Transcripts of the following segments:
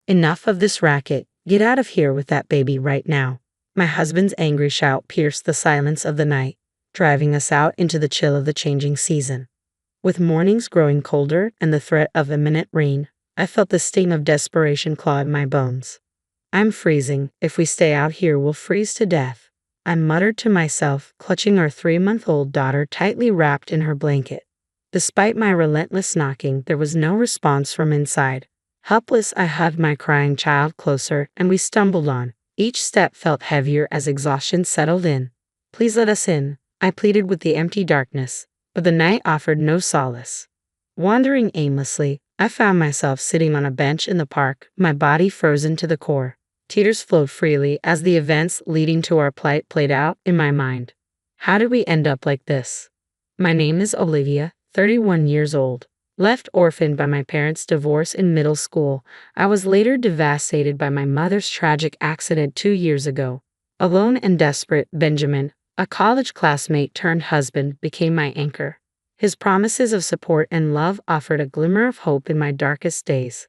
Enough of this racket. Get out of here with that baby right now. My husband's angry shout pierced the silence of the night, driving us out into the chill of the changing season. With mornings growing colder and the threat of imminent rain, I felt the sting of desperation claw at my bones. I'm freezing. If we stay out here, we'll freeze to death, I muttered to myself, clutching our 3-month-old daughter tightly wrapped in her blanket. Despite my relentless knocking, there was no response from inside. Helpless, I hugged my crying child closer, and we stumbled on. Each step felt heavier as exhaustion settled in. Please let us in, I pleaded with the empty darkness, but the night offered no solace. Wandering aimlessly, I found myself sitting on a bench in the park, my body frozen to the core. Tears flowed freely as the events leading to our plight played out in my mind. How did we end up like this? My name is Olivia, 31 years old. Left orphaned by my parents' divorce in middle school, I was later devastated by my mother's tragic accident 2 years ago. Alone and desperate, Benjamin, a college classmate turned husband, became my anchor. His promises of support and love offered a glimmer of hope in my darkest days.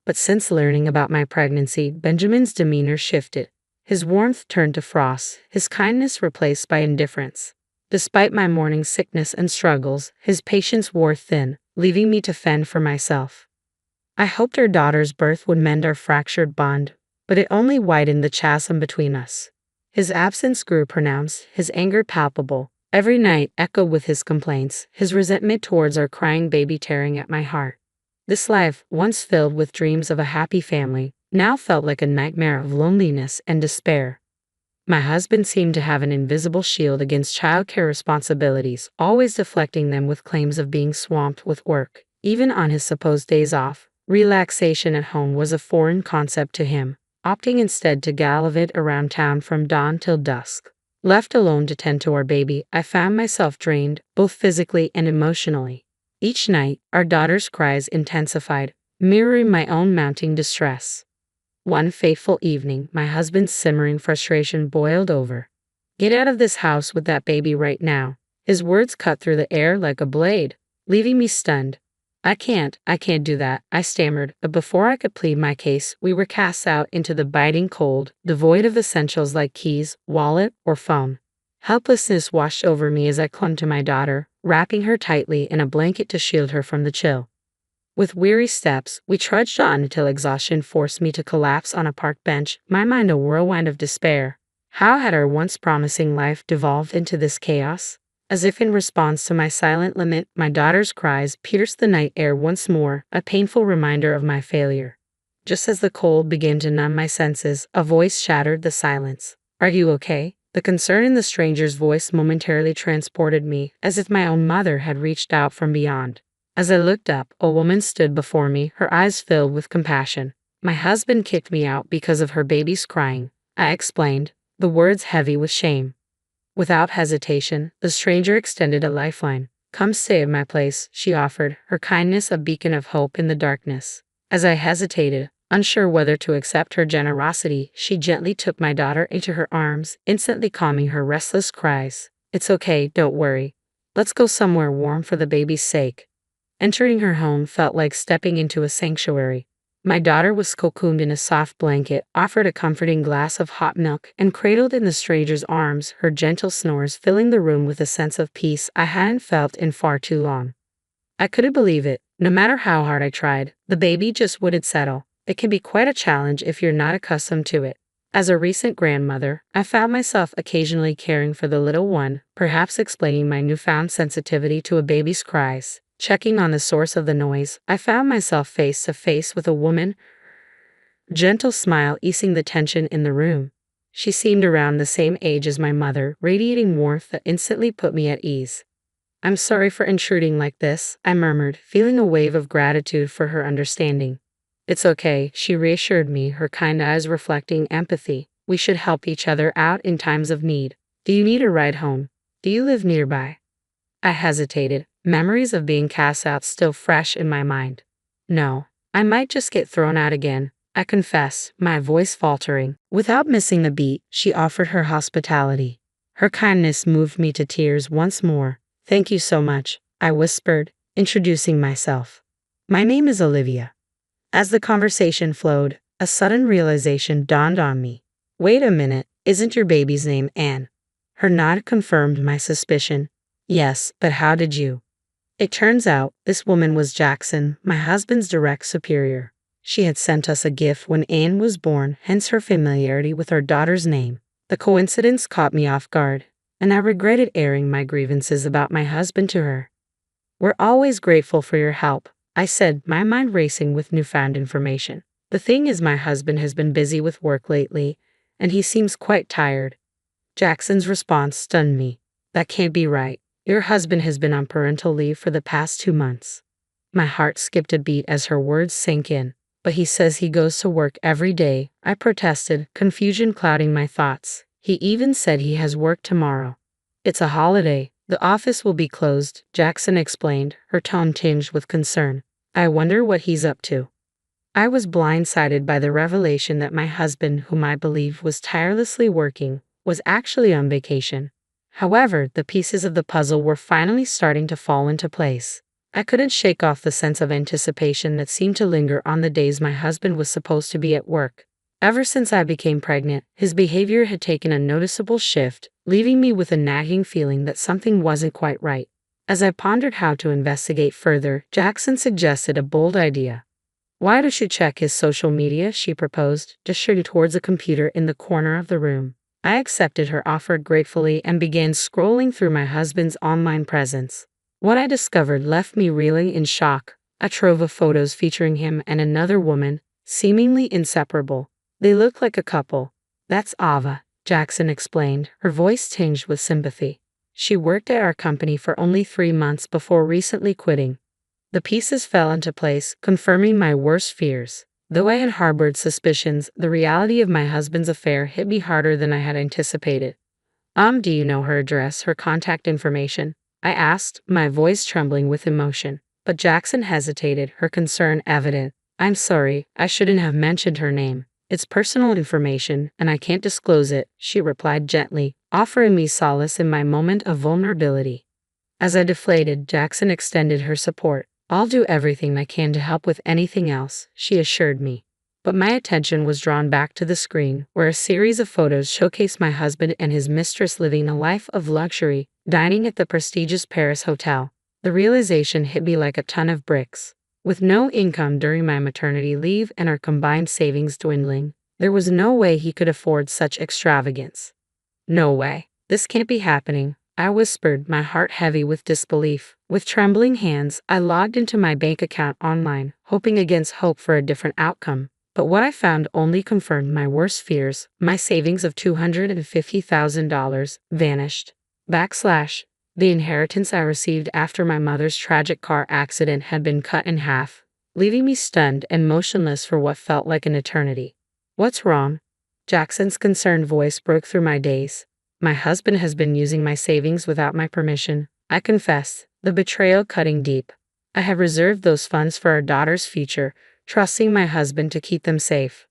But since learning about my pregnancy, Benjamin's demeanor shifted. His warmth turned to frost, his kindness replaced by indifference. Despite my morning sickness and struggles, his patience wore thin, leaving me to fend for myself. I hoped our daughter's birth would mend our fractured bond, but it only widened the chasm between us. His absence grew pronounced, his anger palpable. Every night echoed with his complaints, his resentment towards our crying baby tearing at my heart. This life, once filled with dreams of a happy family, now felt like a nightmare of loneliness and despair. My husband seemed to have an invisible shield against childcare responsibilities, always deflecting them with claims of being swamped with work. Even on his supposed days off, relaxation at home was a foreign concept to him, opting instead to gallivant around town from dawn till dusk. Left alone to tend to our baby, I found myself drained, both physically and emotionally. Each night, our daughter's cries intensified, mirroring my own mounting distress. One fateful evening, my husband's simmering frustration boiled over. Get out of this house with that baby right now. His words cut through the air like a blade, leaving me stunned. I can't do that, I stammered, but before I could plead my case, we were cast out into the biting cold, devoid of essentials like keys, wallet, or phone. Helplessness washed over me as I clung to my daughter, wrapping her tightly in a blanket to shield her from the chill. With weary steps, we trudged on until exhaustion forced me to collapse on a park bench, my mind a whirlwind of despair. How had our once promising life devolved into this chaos? As if in response to my silent lament, my daughter's cries pierced the night air once more, a painful reminder of my failure. Just as the cold began to numb my senses, a voice shattered the silence. Are you okay? The concern in the stranger's voice momentarily transported me, as if my own mother had reached out from beyond. As I looked up, a woman stood before me, her eyes filled with compassion. My husband kicked me out because of her baby's crying, I explained, the words heavy with shame. Without hesitation, the stranger extended a lifeline. Come stay at my place, she offered, her kindness a beacon of hope in the darkness. As I hesitated, unsure whether to accept her generosity, she gently took my daughter into her arms, instantly calming her restless cries. It's okay, don't worry. Let's go somewhere warm for the baby's sake. Entering her home felt like stepping into a sanctuary. My daughter was cocooned in a soft blanket, offered a comforting glass of hot milk, and cradled in the stranger's arms, her gentle snores filling the room with a sense of peace I hadn't felt in far too long. I couldn't believe it. No matter how hard I tried, the baby just wouldn't settle. It can be quite a challenge if you're not accustomed to it. As a recent grandmother, I found myself occasionally caring for the little one, perhaps explaining my newfound sensitivity to a baby's cries. Checking on the source of the noise, I found myself face to face with a woman, gentle smile easing the tension in the room. She seemed around the same age as my mother, radiating warmth that instantly put me at ease. I'm sorry for intruding like this, I murmured, feeling a wave of gratitude for her understanding. It's okay, she reassured me, her kind eyes reflecting empathy. We should help each other out in times of need. Do you need a ride home? Do you live nearby? I hesitated, memories of being cast out still fresh in my mind. No, I might just get thrown out again, I confessed, my voice faltering. Without missing a beat, she offered her hospitality. Her kindness moved me to tears once more. Thank you so much, I whispered, introducing myself. My name is Olivia. As the conversation flowed, A sudden realization dawned on me. Wait a minute, isn't your baby's name Anne? Her nod confirmed my suspicion. Yes, but how did you? It turns out this woman was Jackson, my husband's direct superior. She had sent us a gift when Anne was born, hence her familiarity with our daughter's name. The coincidence caught me off guard, and I regretted airing my grievances about my husband to her. We're always grateful for your help, I said, my mind racing with newfound information. The thing is, my husband has been busy with work lately, and he seems quite tired. Jackson's response stunned me. That can't be right. Your husband has been on parental leave for the past 2 months. My heart skipped a beat as her words sank in. But he says he goes to work every day, I protested, confusion clouding my thoughts. He even said he has work tomorrow. It's a holiday. The office will be closed, Jackson explained, her tone tinged with concern. I wonder what he's up to. I was blindsided by the revelation that my husband, whom I believed was tirelessly working, was actually on vacation. However, the pieces of the puzzle were finally starting to fall into place. I couldn't shake off the sense of anticipation that seemed to linger on the days my husband was supposed to be at work. Ever since I became pregnant, his behavior had taken a noticeable shift, leaving me with a nagging feeling that something wasn't quite right. As I pondered how to investigate further, Jackson suggested a bold idea. Why don't you check his social media, she proposed, gesturing towards a computer in the corner of the room. I accepted her offer gratefully and began scrolling through my husband's online presence. What I discovered left me reeling in shock. A trove of photos featuring him and another woman, seemingly inseparable. They look like a couple. That's Ava, Jackson explained, her voice tinged with sympathy. She worked at our company for only 3 months before recently quitting. The pieces fell into place, confirming my worst fears. Though I had harbored suspicions, the reality of my husband's affair hit me harder than I had anticipated. Do you know her address, her contact information? I asked, my voice trembling with emotion. But Jackson hesitated, her concern evident. I'm sorry, I shouldn't have mentioned her name. It's personal information, and I can't disclose it, she replied gently, offering me solace in my moment of vulnerability. As I deflated, Jackson extended her support. I'll do everything I can to help with anything else, she assured me. But my attention was drawn back to the screen, where a series of photos showcased my husband and his mistress living a life of luxury, dining at the prestigious Paris hotel. The realization hit me like a ton of bricks. With no income during my maternity leave and our combined savings dwindling, there was no way he could afford such extravagance. No way. This can't be happening, I whispered, my heart heavy with disbelief. With trembling hands, I logged into my bank account online, hoping against hope for a different outcome. But what I found only confirmed my worst fears. My savings of $250,000 vanished. The inheritance I received after my mother's tragic car accident had been cut in half, leaving me stunned and motionless for what felt like an eternity. What's wrong? Jackson's concerned voice broke through my daze. My husband has been using my savings without my permission, I confessed, the betrayal cutting deep. I have reserved those funds for our daughter's future, trusting my husband to keep them safe.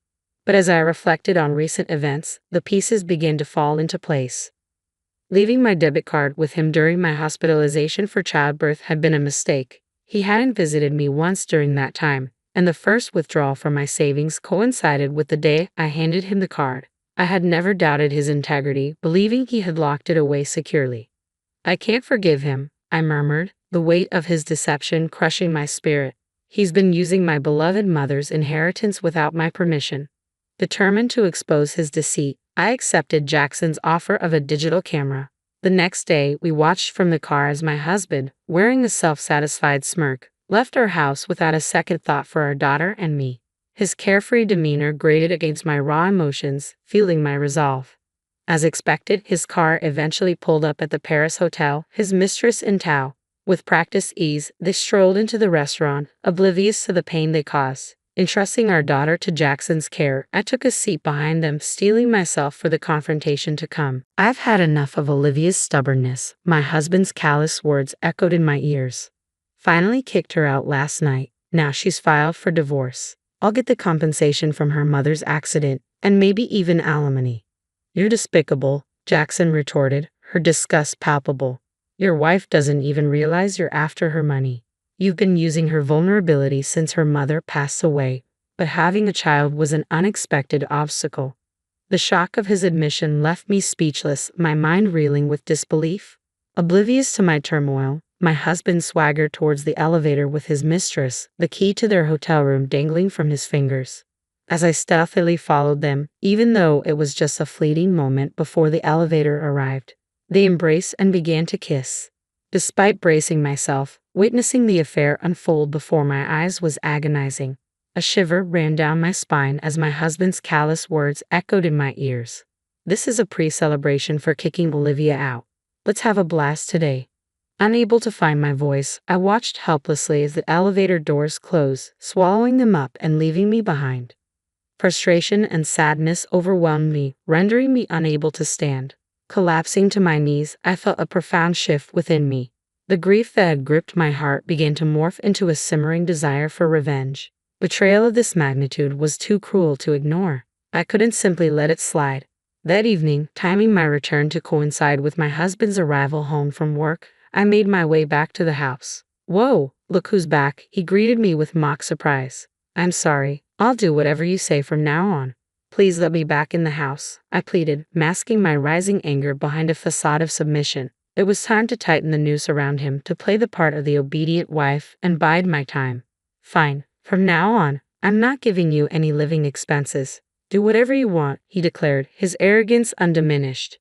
But as I reflected on recent events, the pieces began to fall into place. Leaving my debit card with him during my hospitalization for childbirth had been a mistake. He hadn't visited me once during that time, and the first withdrawal from my savings coincided with the day I handed him the card. I had never doubted his integrity, believing he had locked it away securely. I can't forgive him, I murmured, the weight of his deception crushing my spirit. He's been using my beloved mother's inheritance without my permission. Determined to expose his deceit, I accepted Jackson's offer of a digital camera. The next day, we watched from the car as my husband, wearing a self-satisfied smirk, left our house without a second thought for our daughter and me. His carefree demeanor grated against my raw emotions, fueling my resolve. As expected, his car eventually pulled up at the Paris hotel, his mistress in tow. With practiced ease, they strolled into the restaurant, oblivious to the pain they caused. Entrusting our daughter to Jackson's care, I took a seat behind them, steeling myself for the confrontation to come. I've had enough of Olivia's stubbornness, my husband's callous words echoed in my ears. Finally kicked her out last night. Now she's filed for divorce. I'll get the compensation from her mother's accident, and maybe even alimony. You're despicable, Jackson retorted, her disgust palpable. Your wife doesn't even realize you're after her money. You've been using her vulnerability since her mother passed away. but having a child was an unexpected obstacle. The shock of his admission left me speechless, my mind reeling with disbelief. Oblivious to my turmoil, my husband swaggered towards the elevator with his mistress, the key to their hotel room dangling from his fingers. As I stealthily followed them, even though it was just a fleeting moment before the elevator arrived, they embraced and began to kiss. Despite bracing myself, witnessing the affair unfold before my eyes was agonizing. A shiver ran down my spine as my husband's callous words echoed in my ears. "This is a pre-celebration for kicking Olivia out. Let's have a blast today." Unable to find my voice, I watched helplessly as the elevator doors closed, swallowing them up and leaving me behind. Frustration and sadness overwhelmed me, rendering me unable to stand. Collapsing to my knees, I felt a profound shift within me. The grief that had gripped my heart began to morph into a simmering desire for revenge. Betrayal of this magnitude was too cruel to ignore. I couldn't simply let it slide. That evening, timing my return to coincide with my husband's arrival home from work, I made my way back to the house. "Whoa, look who's back," he greeted me with mock surprise. "I'm sorry. I'll do whatever you say from now on. Please let me back in the house," I pleaded, masking my rising anger behind a facade of submission. It was time to tighten the noose around him, to play the part of the obedient wife and bide my time. "Fine. From now on, I'm not giving you any living expenses. Do whatever you want," he declared, his arrogance undiminished.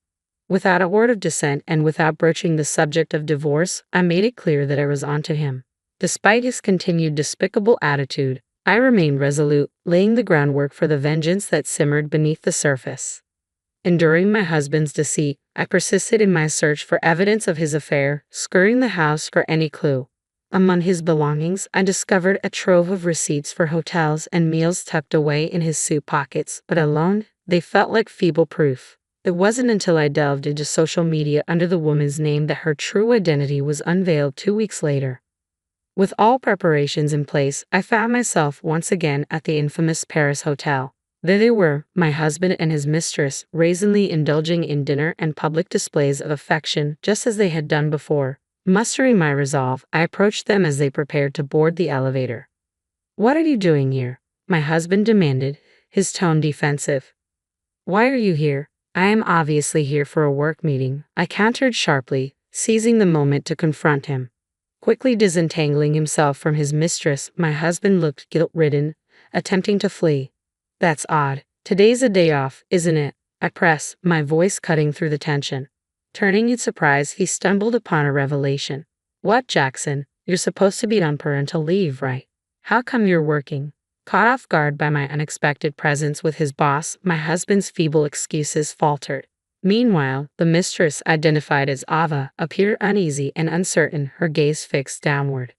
Without a word of dissent and without broaching the subject of divorce, I made it clear that I was onto him. Despite his continued despicable attitude, I remained resolute, laying the groundwork for the vengeance that simmered beneath the surface. Enduring my husband's deceit, I persisted in my search for evidence of his affair, scouring the house for any clue. Among his belongings, I discovered a trove of receipts for hotels and meals tucked away in his suit pockets, but alone, they felt like feeble proof. It wasn't until I delved into social media under the woman's name that her true identity was unveiled 2 weeks later. With all preparations in place, I found myself once again at the infamous Paris hotel. There they were, my husband and his mistress, brazenly indulging in dinner and public displays of affection, just as they had done before. Mustering my resolve, I approached them as they prepared to board the elevator. "What are you doing here?" my husband demanded, his tone defensive. "Why are you here?" "I am obviously here for a work meeting," I countered sharply, seizing the moment to confront him. Quickly disentangling himself from his mistress, my husband looked guilt-ridden, attempting to flee. "That's odd. Today's a day off, isn't it?" I pressed, my voice cutting through the tension. Turning in surprise, he stumbled upon a revelation. "What, Jackson? You're supposed to be on parental leave, right? How come you're working?" Caught off guard by my unexpected presence with his boss, my husband's feeble excuses faltered. Meanwhile, the mistress, identified as Ava, appeared uneasy and uncertain, her gaze fixed downward.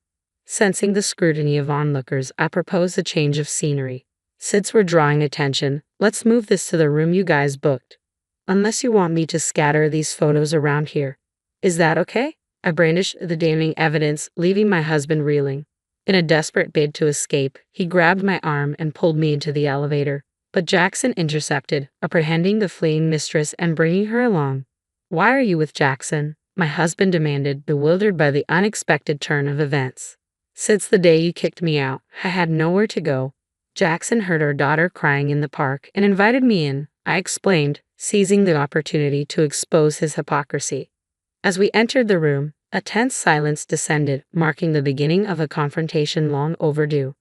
Sensing the scrutiny of onlookers, I proposed a change of scenery. "Since we're drawing attention, let's move this to the room you guys booked. Unless you want me to scatter these photos around here. Is that okay?" I brandished the damning evidence, leaving my husband reeling. In a desperate bid to escape, he grabbed my arm and pulled me into the elevator. But Jackson intercepted, apprehending the fleeing mistress and bringing her along. "Why are you with Jackson?" my husband demanded, bewildered by the unexpected turn of events. "Since the day you kicked me out, I had nowhere to go. Jackson heard our daughter crying in the park and invited me in," I explained, seizing the opportunity to expose his hypocrisy. As we entered the room, a tense silence descended, marking the beginning of a confrontation long overdue.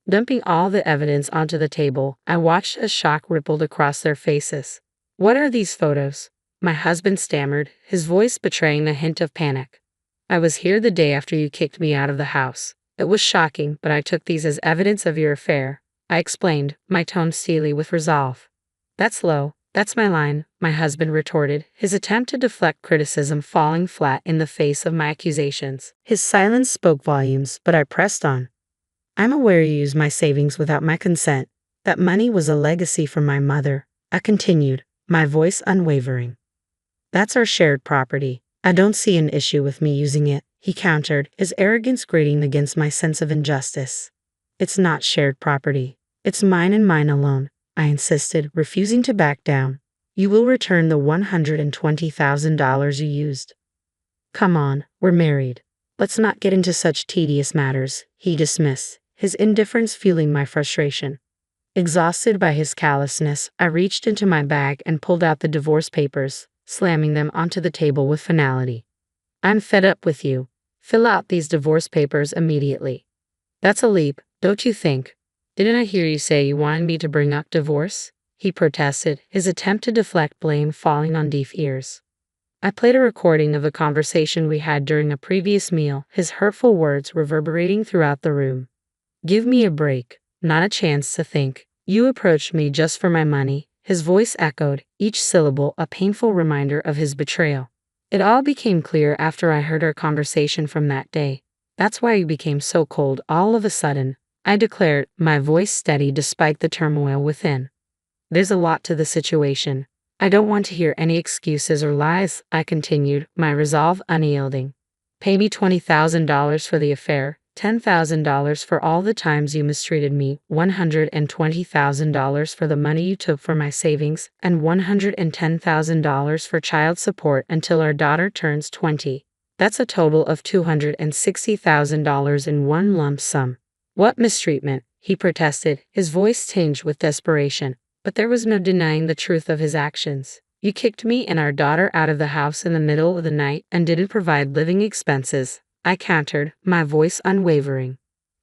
Dumping all the evidence onto the table, I watched as shock rippled across their faces. "What are these photos?" my husband stammered, his voice betraying a hint of panic. "I was here the day after you kicked me out of the house. It was shocking, but I took these as evidence of your affair," I explained, my tone steely with resolve. "That's low. That's my line," my husband retorted, his attempt to deflect criticism falling flat in the face of my accusations. His silence spoke volumes, but I pressed on. "I'm aware you used my savings without my consent. That money was a legacy from my mother," I continued, my voice unwavering. "That's our shared property. I don't see an issue with me using it," he countered, his arrogance grating against my sense of injustice. "It's not shared property. It's mine and mine alone," I insisted, refusing to back down. "You will return the $120,000 you used." "Come on, we're married. Let's not get into such tedious matters," he dismissed, his indifference fueling my frustration. Exhausted by his callousness, I reached into my bag and pulled out the divorce papers, slamming them onto the table with finality. I'm fed up with you. Fill out these divorce papers immediately. That's a leap, don't you think? Didn't I hear you say you wanted me to bring up divorce? He protested, his attempt to deflect blame falling on deaf ears. I played a recording of the conversation we had during a previous meal, his hurtful words reverberating throughout the room. Give me a break, not a chance to think. You approached me just for my money, his voice echoed, each syllable a painful reminder of his betrayal. It all became clear after I heard our conversation from that day. That's why you became so cold all of a sudden, I declared, my voice steady despite the turmoil within. There's a lot to the situation. I don't want to hear any excuses or lies, I continued, my resolve unyielding. Pay me $20,000 for the affair, $10,000 for all the times you mistreated me, $120,000 for the money you took from my savings, and $110,000 for child support until our daughter turns 20. That's a total of $260,000 in one lump sum. What mistreatment? He protested, his voice tinged with desperation. But there was no denying the truth of his actions. You kicked me and our daughter out of the house in the middle of the night and didn't provide living expenses, I countered, my voice unwavering.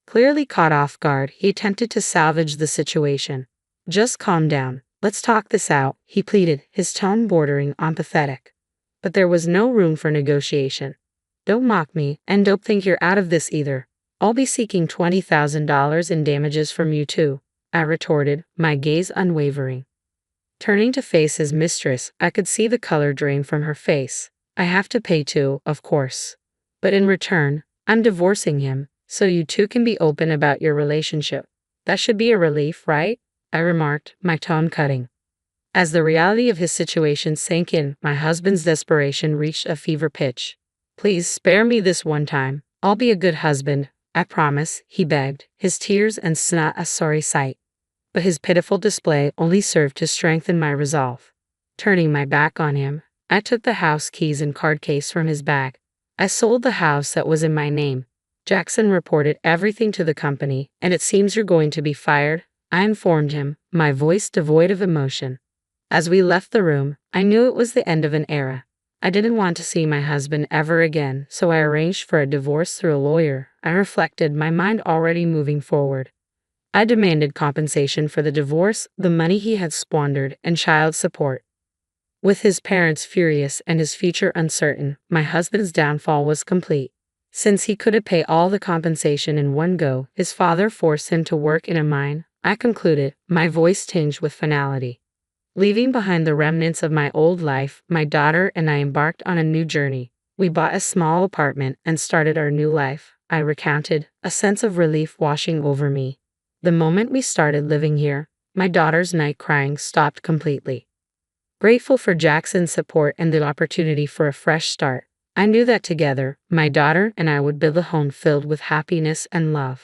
Clearly caught off guard, he attempted to salvage the situation. Just calm down, let's talk this out, he pleaded, his tone bordering on pathetic. But there was no room for negotiation. Don't mock me, and don't think you're out of this either. I'll be seeking $20,000 in damages from you too, I retorted, my gaze unwavering. Turning to face his mistress, I could see the color drain from her face. I have to pay too, of course. But in return, I'm divorcing him, so you two can be open about your relationship. That should be a relief, right? I remarked, my tone cutting. As the reality of his situation sank in, my husband's desperation reached a fever pitch. Please spare me this one time. I'll be a good husband, I promise, he begged, his tears and snot a sorry sight. But his pitiful display only served to strengthen my resolve. Turning my back on him, I took the house keys and card case from his bag. I sold the house that was in my name. Jackson reported everything to the company, and it seems you're going to be fired, I informed him, my voice devoid of emotion. As we left the room, I knew it was the end of an era. I didn't want to see my husband ever again, so I arranged for a divorce through a lawyer. I reflected, my mind already moving forward. I demanded compensation for the divorce, the money he had squandered, and child support. With his parents furious and his future uncertain, my husband's downfall was complete. Since he couldn't pay all the compensation in one go, his father forced him to work in a mine, I concluded, my voice tinged with finality. Leaving behind the remnants of my old life, my daughter and I embarked on a new journey. We bought a small apartment and started our new life, I recounted, a sense of relief washing over me. The moment we started living here, my daughter's night crying stopped completely. Grateful for Jackson's support and the opportunity for a fresh start, I knew that together, my daughter and I would build a home filled with happiness and love.